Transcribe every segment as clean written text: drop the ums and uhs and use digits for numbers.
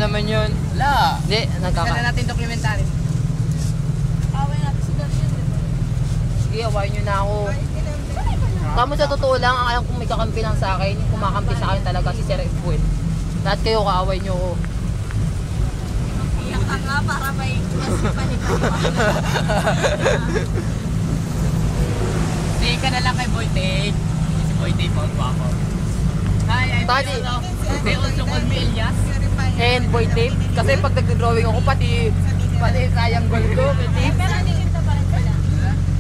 naman yun. Wala. Hindi, Kaya natin documentary. Away natin si Dorian, di ba? Sige, awayin nyo na ako. Tamo sa totoo lang, ang alam kong may kakampi lang sa akin, yung kumakampi sa akin talaga si Sir F1. Lahat kayo kaaway nyo ko. Iyak ka nga para may Sige ka na lang kay Boy Dave. Si Boy Dave po ako. Hi, I'm Tadi. They also call me Elias. And Boy Tape, kasi pag nag-drawing ako, pati sayang goal ko, may tape. pero nagkita pa rin sila.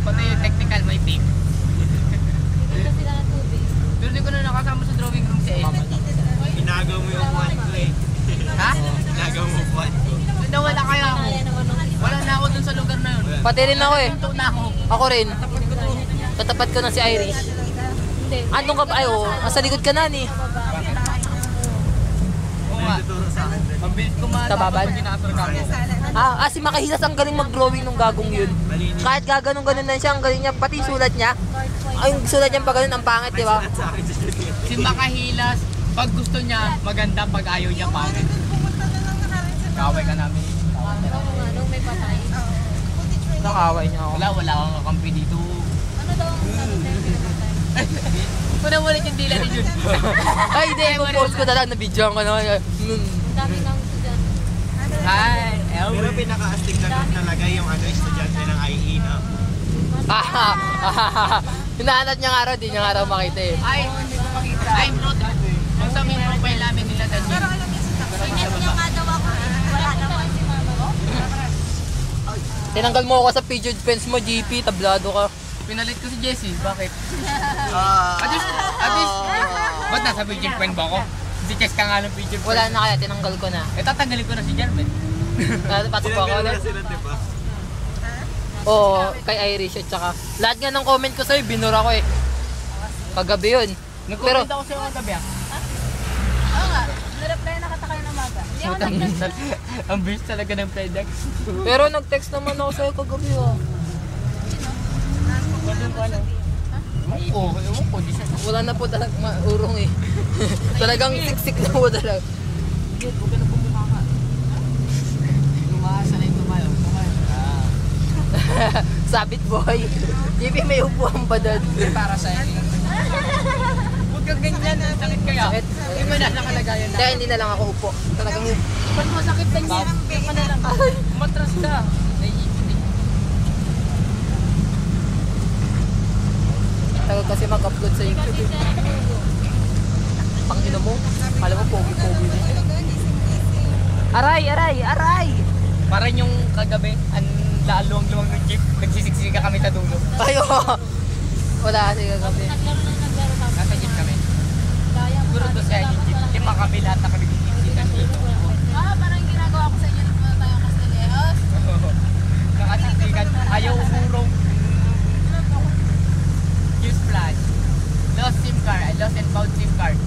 Pati technical may tape. Nagkita sila ng tubig. Pero hindi ko na nakasama sa drawing room si Elma. Inagaw mo yung upuan ko eh. Ha? Inagaw mo upuan ko. Nawala kaya ako. Kaya naman nung Wala na ako dun sa lugar na yun. Pati rin ako eh. Pinto na ako. Ako rin. Katapat ko na si Irish. hindi. Andong ka ba? Ay, oo. Nasa likod ka na ni. Oo nga. Tuturo sa akin. Mabilis ko Sa babad? pag ginatulog ako. Si Makahilas ang galing mag-drawing ng gagong yun. Kahit gaganon-ganon lang siya, ang galing niya. Pati yung sulat niya. Ay, yung sulat niya pag ganun, ang pangit, di ba? Sa akin si Julian. Si Makahilas, pag gusto niya, maganda. Pag ayaw niya, pangit. Kaway ka namin. Nung may patay. Nakaway niya ako. Wala akong kakampi dito. Ano daw ang sabi niya pinapatay? Puna-mulit yung dila ni Jun. Ay, hindi. Ipo-post ko na lang. Na-videoan ko na. Ang dami ng estudyante. Hi, Pero Elmer. pinaka-astig na talaga yung estudyante ng IE na. Hinahanap niya nga raw, di niya nga raw makita eh. Ay, hindi ko makita. Ay, bro. Yung sa main profile namin nila, Daniel. Sinet niya nga daw ako. Wala naman si mama ko. Tinanggal mo ako sa page fence mo, GP. Tablado ka. Pinalit ko si Jessie. Bakit? Ah. At least, ba't nasa page friend ba ako? Si Chess ka nga ng page friend. Wala na kaya, tinanggal ko na. Tatanggalin ko na si Jermen. Pasok pa ako Tinanggal ulit. na sila, di ba? Oo, kay Irish at saka. Lahat nga ng comment ko sa'yo, binura ko eh. Kagabi yun. Pero, Nag-comment ako sa'yo ang gabi ah. Oo nga. Nireply na katakay ng maga. Hindi ako nag-text. Ang bilis talaga ng FedEx. pero nag-text naman ako sa'yo kagabi oh. Oo, ewan ko. Di siya. Wala na po talagang maurong eh. Talagang siksik na po talaga. Sige, huwag ka na bumukha ka. Tumaas na yung tumayo. Sabit boy. JP may upuan pa doon. Para sa inyo. Huwag kang ganyan. Sakit kaya. Sakit. Hindi mo na nakalagayan na. Kaya hindi na lang ako upo. Talagang Ba't masakit na niya? Ka na lang. Matras ka. tagal kasi mag-upload sa YouTube. Eh. Pangino mo. Alam mo, pogi-pogi din. Aray, aray, aray! Parang yung kagabi, ang laluwang-luwang ng jeep, nagsisiksika kami sa dulo. Ayo! Wala kasi kagabi. Naglaro kami. Nasa jeep kami. Kaya mo Siguro doon sa yung jeep. Lima kami lahat na kami nagsisiksikan dito. parang ginagawa ko sa inyo nung muna tayo Castelleros. Nakasiksikan. Ayaw umurong. Use flash. Lost SIM card. Lost and found SIM card.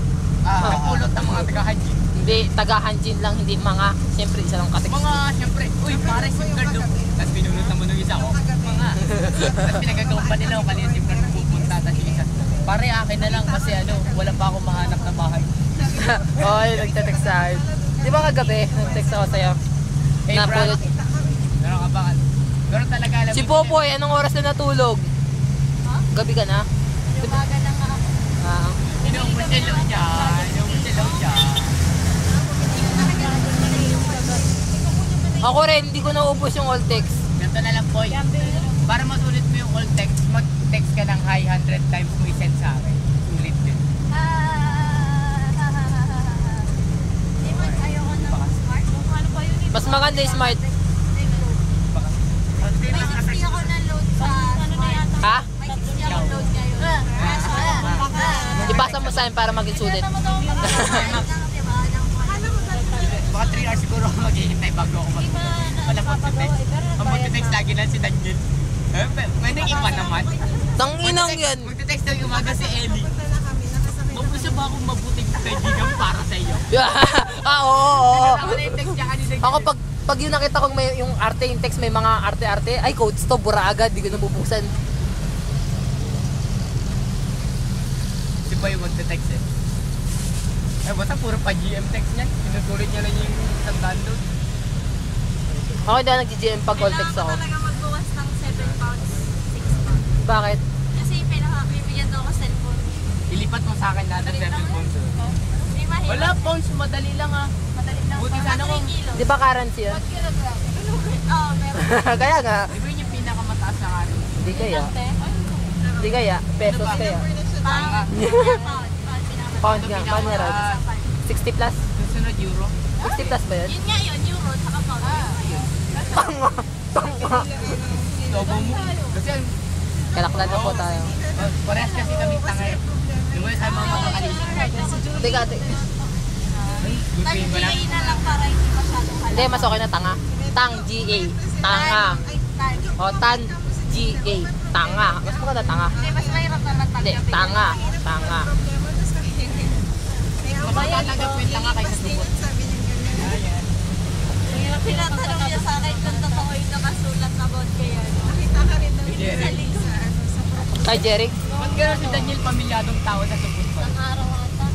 Napulot ng mga taga-hajin. Hindi, taga-hanjin lang, hindi mga. Siyempre, isa lang kasi. Mga, syempre, uy, pare SIM card doon. Tapos pinulot naman ng isa ko. Mga. Tapos pinagagawa pa nila kung kanina SIM card na pupunta. Tapos yung isa, pare akin na lang kasi wala pa akong mahanap na bahay. Oo, yung nagtatext sa akin. Di ba kagabi, nag-text ako sa'yo? Hey, Napulot. Meron ka ba? Pero talaga alam Si Popoy, anong oras na natulog? Gabi ka na? Umaga na nga ako. Inuubos niya load niya. Inuubos niya load niya. Ako rin, hindi ko naubos yung all text. Ganito na lang, boy. Para masulit mo yung all text, mag-text ka ng hi 100 times mo i-send sa akin. Sulit din. Di man, ayoko ng smart. Kung ano pa yun. Mas maganda yung smart. May 60 ako na load sa smart. Ha? May 60 ako load ngayon. Ipasa mo sa akin para maging sulit. Baka 3 hours siguro ako maghihintay bago ako wala po text. Ang mag-text lagi lang si Daniel. Pwede iba naman. Tanginang yan. Magte-text ng umaga si Ellie. Mabusa ba akong mabuting kaibigan para sa iyo? Oo. Ako na yung text niya kanina. Ako pag yung nakita kong may yung arte yung text may mga arte-arte, ay codes to, bura agad, di ko nabubuksan. Si Boy magte-text eh. Eh, basta puro pa GM text niyan. Sinusulit niya lang yung sandaan doon. Ako hindi nag-GM pag call text ako. Kailangan ko talaga magbawas ng 7 pounds, 6 pounds. Bakit? Kasi bibigyan daw ako cellphone. Ilipat mo sa akin lahat ng 7 phones. Hindi mahirap. Wala phones, madali lang ah. Madali lang. Buti sana kung... 3 kilos. Di ba currency yun? Oo, meron. Kaya nga. Di ba yun yung pinakamataas na kanin? Hindi kaya. Hindi kaya. Pesos kaya. Pound. Pound nga. Pound nga raw. 60 plus. Susunod euro. 60 plus ba yun? Yun nga yun, euro, tsaka pound. Tanga. Tanga. Tobo mo. Kasi ang... Kalaklan na po tayo. Parehas kasi kami tanga eh. Yung mga sa mga makakalisip. Teka, teka. Gupin mo lang. Tag-GA na lang para hindi masyadong halata. Hindi, mas okay na tanga. Tang GA. Tanga. Ay, tag. O, tan GA. Tanga. Mas maganda tanga. Hindi, mas mahirap naman Hindi, tanggapin. tanga. Tanga. Mapagkatanggap mo yung tanga kaysa subot. Tinatanong niya sa akin kung totoo yung nakasulat na about kaya. Nakita ka rin daw Jerry. sa link. Ay, Jeric. Ba't gano'n si Daniel pamilyadong tao sa subot pa? Ang araw ata.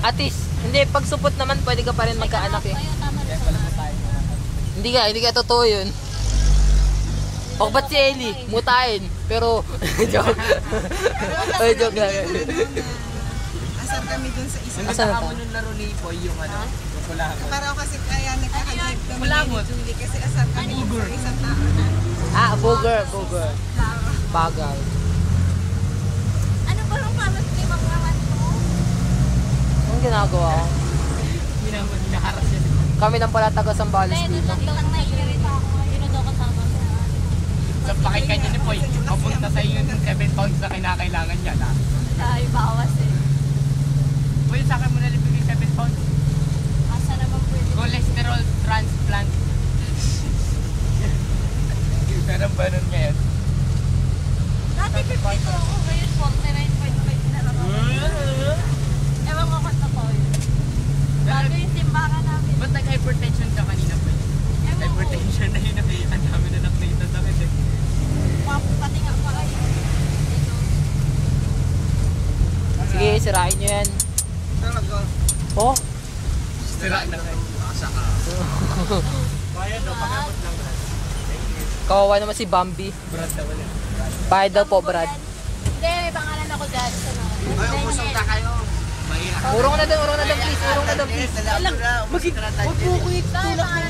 Atis. Hindi, pag supot naman, pwede ka pa rin magkaanak eh. Ayun, tama na. Kaya pala po tayo. Hindi ka totoo yun. O, ba't si Ellie? Mutain. Pero, joke. Ay, joke lang. Asar kami dun sa isa. Ang Asan na ganda to? mo nung laro ni Poy yung ano, yung kulangot. Para ako kasi kaya nagkakadrive kami Kulangot. ni Julie kasi asar kami dun Uber. sa isang tao na. Ah, booger. Bagal. Ano ba yung kamas ni Mang Naman mo? Anong ginagawa ko? Hinaharas siya. Kami lang pala taga Sambales Hindi, dito. doon lang naiirita ako. Yun na daw kasama mo. Sa pakinggan niya ni Poy, papunta sa iyo yung 7 pounds na kinakailangan niya na. Ay, bawas eh. Poy, sa akin mo na libigay 7 pounds. Asa naman pwede. Cholesterol transplant. Meron ba nun ngayon? Dati 52 ako, ngayon 49.5 na lang ako. Ewan ko kung totoo yun. Bago yung timbangan namin. Ba't nag-hypertension ka kanina, Poy? Ewan ko. Hypertension na yun. Ang dami na nakita sa akin eh. Pati nga pa kayo. Ito. Sige, sirain nyo yan. Talaga. Oh, Sira na kayo. Bayad o, pag-abot lang. kawawa naman si Bambi. Brad na wala. Bayad daw po, Brad. Hindi, may pangalan ako dyan. Ay, umusok na kayo. Mahirap. Urong na doon, please. Urong na doon, please. Alam,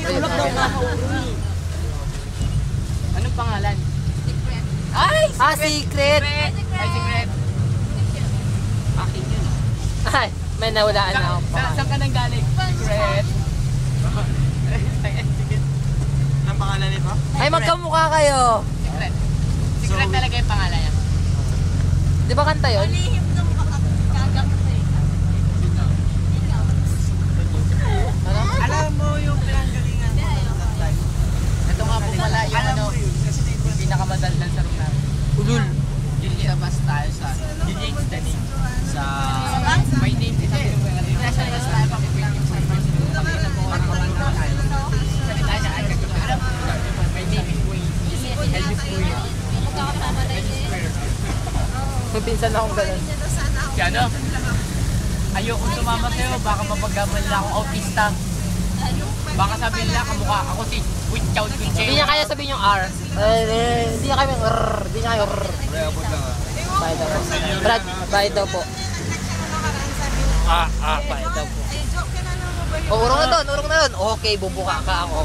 Tulak daw na ako. Anong pangalan? Secret. Ay! Ah, secret! Ay, secret. Akin yun. Ay, may nawalaan na ako. Saan ka nang galing? Secret. ang pangalan nito? Ay, magkamukha kayo. Secret. Secret talaga yung pangalan niya. Di ba kanta yun? Malihim nung kakagak ko eh. Ikaw. Ano? Alam mo yung pinanggalingan Hindi, ayoko. Ito nga po pala yung Alam ano, mo yun, kasi dito pinakamadaldal sa room namin. Ulul. Lililabas tayo sa James the name. Sa my name is nasa labas tayo pakikwento sa my name is Wayne. Elvis Wayne. Magkakasama na yun eh. May pinsan akong ganun. Si ano? Ayokong sumama sa'yo, baka mapaggamal na akong autista. Baka sabihin nila kamukha ako si Witchow Hindi Kunche. niya kaya sabihin yung R. Hindi niya kaya yung R. Hindi niya kaya yung R. Abot lang. Bayad daw po. Brad, bayad daw po. Bayad daw po. Ay, joke ka na lang mo ba yun? Oh, urong na doon. Okay, bubuka ka ako.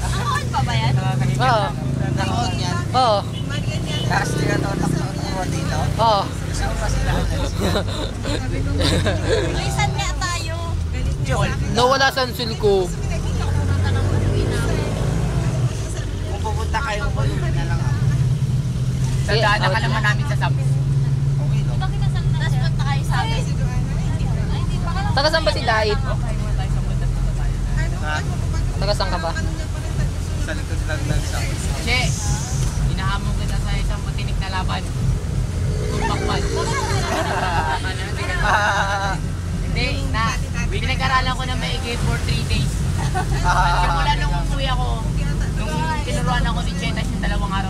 Nakakon pa ba yan? Oo. Nakaon yan. Oo. Marian yan. Tapos tinatotak mo dito. Oo. Gusto mo pa sila. Lisan nga tayo. Nawala sa ansul ko. Pinakita ko pumunta ng uwi namin. Kung pupunta kayo, kulong na lang ako. Sa daan ka naman namin sa Subs. Okay lang. Bakit nasal na siya? Tapos punta kayo sa amin. Ay, hindi pa ka lang. Taga saan ba si Dait? Okay, muna tayo sa mundo na tayo. Ha? Taga saan ka ba? Sa likod lang ng sa. Che, hinahamon kita sa isang matinik na laban. Tumbakman. Hindi, pinag-aralan ko na maigi for 3 days. Simula nung umuwi ako, nung tinuruan ako ni Che, tas yung 2 araw